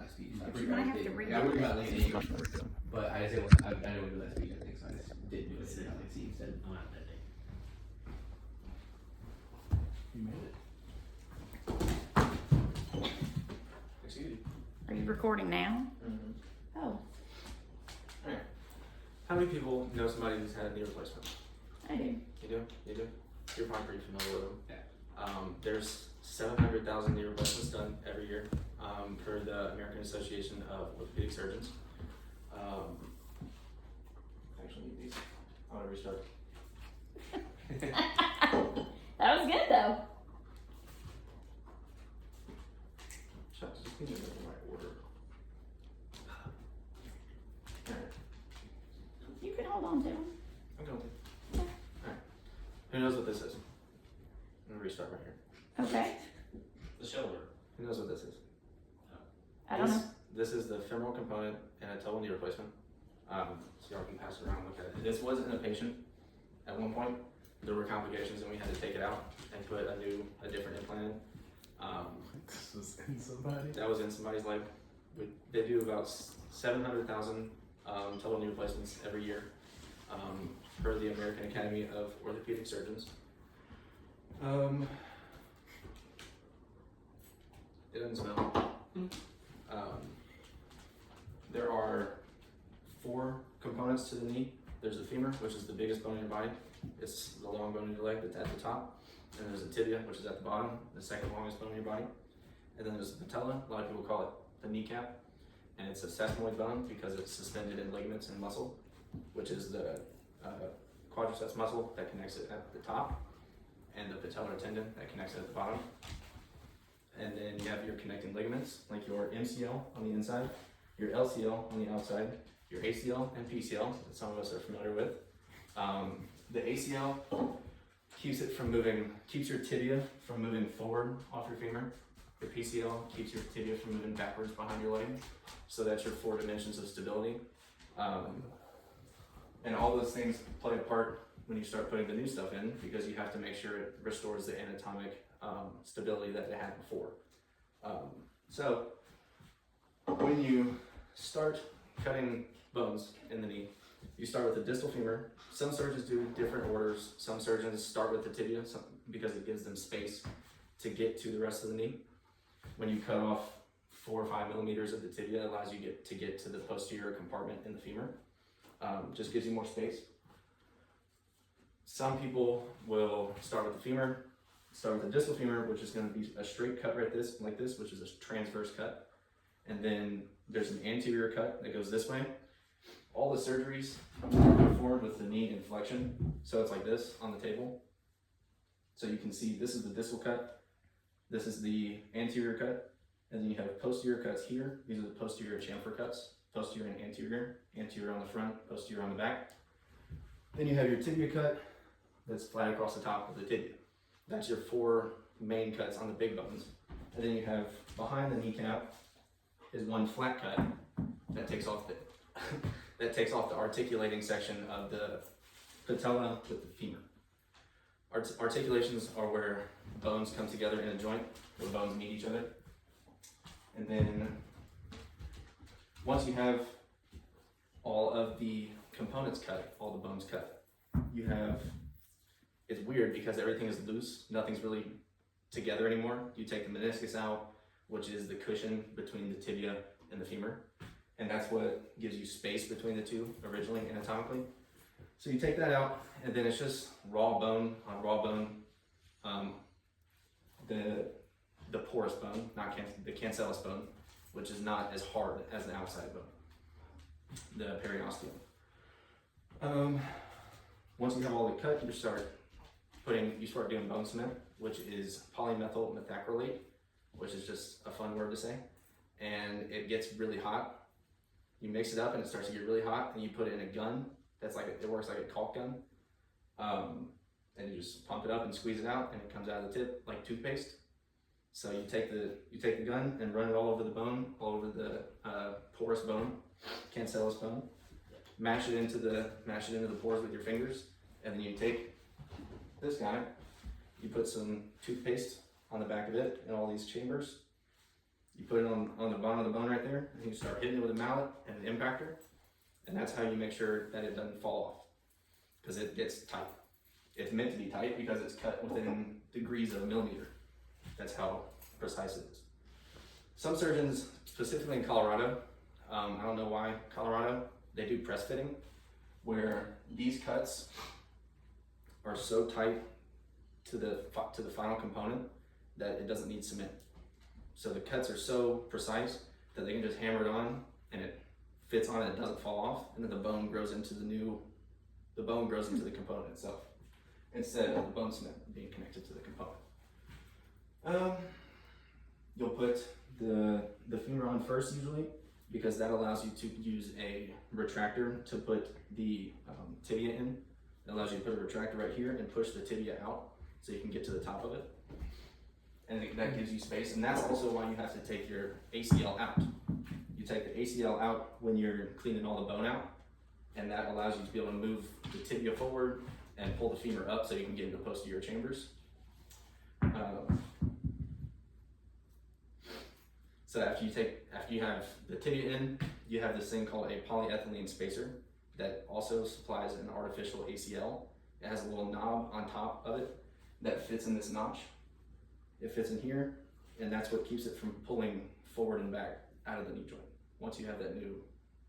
last week. But you might have to read I would it. about Lane A, but I didn't want to do last week, I think, so I just didn't do it in Lane C instead. I'm out that day. You made it. Excuse you. Are you recording now? Oh, Alright. How many people know somebody who's had knee replacement? I do. You do? You do? You're probably pretty familiar with them. Yeah. There's 700,000 knee replacements done every year per the American Association of Orthopedic Surgeons. I actually need these. I want to restart. That was good though. Shucks, just need to know the right order. Alright, You can hold on to them. I'm going to. Alright. Who knows what this is? I'm going to restart right here. Okay. The shoulder. Who knows what this is? I don't know. This is the femoral component in a total knee replacement. So y'all can pass it around and look at it. This was in a patient at one point. There were complications and we had to take it out and put a different implant in. This was in somebody? That was in somebody's life. They do about 700,000 total knee replacements every year per the American Academy of Orthopedic Surgeons. It doesn't smell. There are 4 components to the knee. There's the femur, which is the biggest bone in your body. It's the long bone in your leg that's at the top. And there's the tibia, which is at the bottom, the second longest bone in your body. And then there's the patella. A lot of people call it the kneecap. And it's a sesamoid bone because it's suspended in ligaments and muscle, which is the quadriceps muscle that connects it at the top, and the patellar tendon that connects it at the bottom. And then you have your connecting ligaments, like your MCL on the inside, your LCL on the outside, your ACL and PCL that some of us are familiar with. The ACL keeps your tibia from moving forward off your femur. The PCL keeps your tibia from moving backwards behind your leg. So that's your 4 dimensions of stability. And all those things play a part when you start putting the new stuff in, because you have to make sure it restores the anatomic stability that it had before. So when you start cutting bones in the knee, you start with the distal femur. Some surgeons do different orders. Some surgeons start with the tibia because it gives them space to get to the rest of the knee. When you cut off 4 or 5 millimeters of the tibia, it allows you to get to the posterior compartment in the femur. Just gives you more space. Some people will start with the femur, start with the distal femur, which is going to be a straight cut like this, which is a transverse cut. And then there's an anterior cut that goes this way. All the surgeries are performed with the knee in flexion. So it's like this on the table. So you can see this is the distal cut. This is the anterior cut. And then you have posterior cuts here. These are the posterior chamfer cuts. Posterior and anterior. Anterior on the front, posterior on the back. Then you have your tibia cut that's flat across the top of the tibia. That's your 4 main cuts on the big bones. And then you have behind the kneecap is one flat cut that takes off the articulating section of the patella with the femur. Articulations are where bones come together in a joint, where bones meet each other. And then once you have all of the components cut, all the bones cut, it's weird because everything is loose, nothing's really together anymore. You take the meniscus out, which is the cushion between the tibia and the femur, and that's what gives you space between the two originally anatomically. So you take that out, and then it's just raw bone on raw bone. The porous bone, not the cancellous bone, which is not as hard as the outside bone, the periosteum. Once you have all the cut, you start doing bone cement, which is polymethyl methacrylate, which is just a fun word to say. And it gets really hot. You mix it up and it starts to get really hot, and you put it in a gun it works like a caulk gun. And you just pump it up and squeeze it out, and it comes out of the tip like toothpaste. So you take the gun and run it all over the bone, all over the porous bone, cancellous bone. Mash it into the pores with your fingers, and then you take this guy. You put some toothpaste on the back of it in all these chambers. You put it on the bottom of the bone right there, here, and you start hitting it with a mallet and an impactor, and that's how you make sure that it doesn't fall off, because it gets tight. It's meant to be tight because it's cut within degrees of a millimeter. That's how precise it is. Some surgeons, specifically in Colorado, I don't know why Colorado, they do press fitting, where these cuts are so tight to the final component that it doesn't need cement. So the cuts are so precise that they can just hammer it on and it fits on it, it doesn't fall off, and then the bone grows into the component itself, instead of the bone cement being connected to the component. You'll put the femur on first usually, because that allows you to use a retractor to put the tibia in. It allows you to put a retractor right here and push the tibia out so you can get to the top of it. And that gives you space, and that's also why you have to take your ACL out. You take the ACL out when you're cleaning all the bone out, and that allows you to be able to move the tibia forward and pull the femur up so you can get into posterior chambers. So after you have the tibia in, you have this thing called a polyethylene spacer that also supplies an artificial ACL. It has a little knob on top of it that fits in this notch. It fits in here, and that's what keeps it from pulling forward and back out of the knee joint. Once you have that new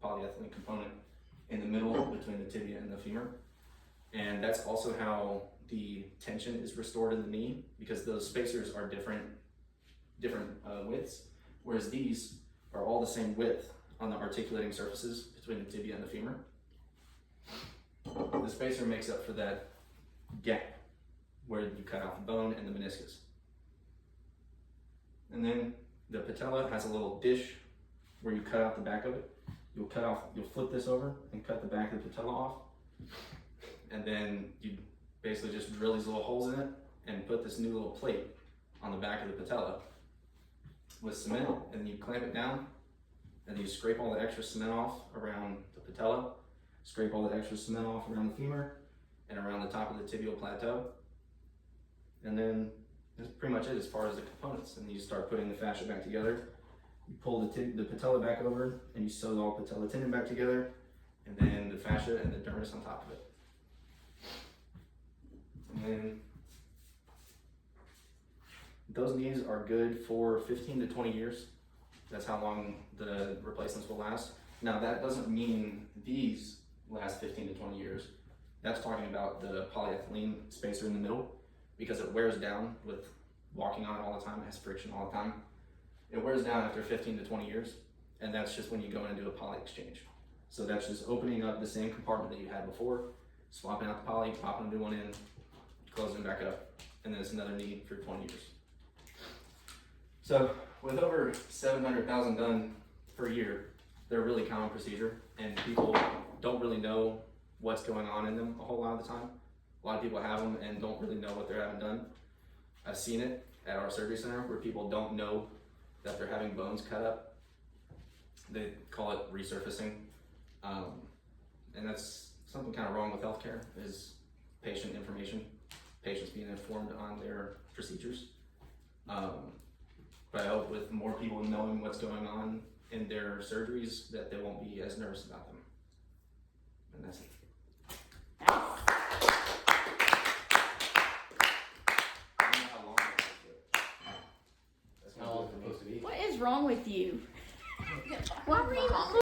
polyethylene component in the middle between the tibia and the femur. And that's also how the tension is restored in the knee, because those spacers are different widths, whereas these are all the same width on the articulating surfaces between the tibia and the femur. The spacer makes up for that gap where you cut off the bone and the meniscus. And then the patella has a little dish where you cut out the back of it. You'll flip this over and cut the back of the patella off. And then you basically just drill these little holes in it and put this new little plate on the back of the patella with cement, and then you clamp it down, and then you scrape all the extra cement off around the patella, scrape all the extra cement off around the femur and around the top of the tibial plateau. And then that's pretty much it as far as the components. And you start putting the fascia back together. You pull the patella back over, and you sew all patella tendon back together, and then the fascia and the dermis on top of it. And then those knees are good for 15 to 20 years. That's how long the replacements will last. Now that doesn't mean these last 15 to 20 years. That's talking about the polyethylene spacer in the middle, because it wears down with walking on it all the time. It has friction all the time. It wears down after 15 to 20 years, and that's just when you go in and do a poly exchange. So that's just opening up the same compartment that you had before, swapping out the poly, popping a new one in, closing it back up, and then it's another knee for 20 years. So with over 700,000 done per year, they're a really common procedure, and people don't really know what's going on in them a whole lot of the time. A lot of people have them and don't really know what they're having done. I've seen it at our surgery center where people don't know that they're having bones cut up. They call it resurfacing. And that's something kind of wrong with healthcare, is patient information, patients being informed on their procedures. But I hope with more people knowing what's going on in their surgeries that they won't be as nervous about them. And that's it. Nice. That's how long it's supposed to be. What is wrong with you?